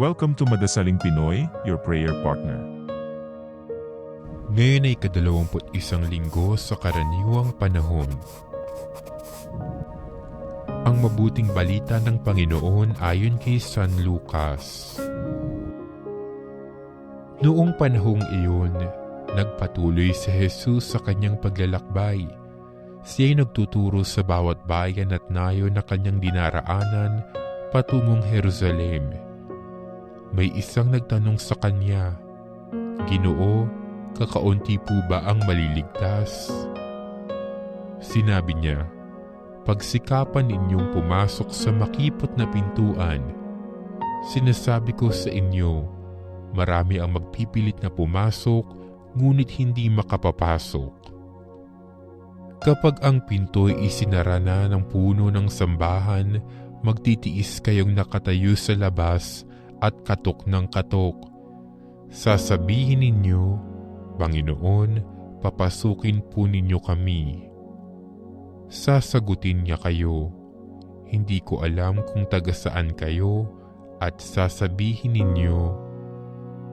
Welcome to Madasaling Pinoy, your prayer partner. Ngayon ay ika-21 linggo sa karaniwang panahon. Ang mabuting balita ng Panginoon ayon kay San Lucas. Noong panahong iyon, nagpatuloy si Jesus sa kanyang paglalakbay. Siya'y nagtuturo sa bawat bayan at nayo na kanyang dinaraanan patungong Jerusalem. May isang nagtanong sa kanya, "Ginoo, kakaunti po ba ang maliligtas?" Sinabi niya, "Pagsikapan ninyong pumasok sa makipot na pintuan. Sinasabi ko sa inyo, marami ang magpipilit na pumasok, ngunit hindi makapapasok. Kapag ang pinto'y isinara na ng puno ng sambahan, magtitiis kayong nakatayo sa labas at katok ng katok. Sasabihin ninyo, 'Panginoon, papasukin po ninyo kami.' Sasagutin niya kayo, 'Hindi ko alam kung taga saan kayo,' at sasabihin ninyo,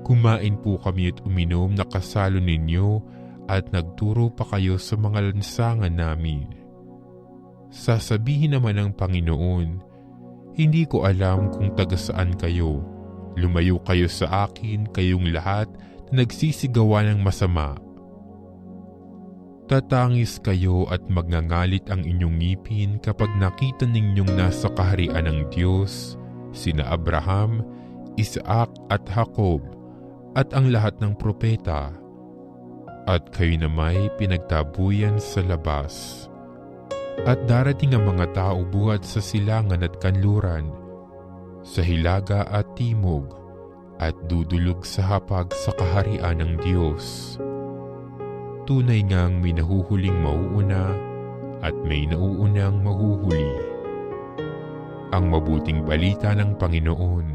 'Kumain po kami at uminom na kasalo ninyo at nagturo pa kayo sa mga lansangan namin.' Sasabihin naman ng Panginoon, 'Hindi ko alam kung taga saan kayo. Lumayo kayo sa akin, kayong lahat na nagsisigawa ng masama.' Tatangis kayo at magngangalit ang inyong ngipin kapag nakita ninyong nasa kaharian ng Diyos sina Abraham, Isaac at Jacob at ang lahat ng propeta, at kayo na may pinagtabuyan sa labas. At darating ang mga tao buhat sa silangan at kanluran, sa hilaga at timog, at dudulog sa hapag sa kaharian ng Diyos. Tunay ngang may nahuhuling mauuna at may nauunang mahuhuli. Ang mabuting balita ng Panginoon.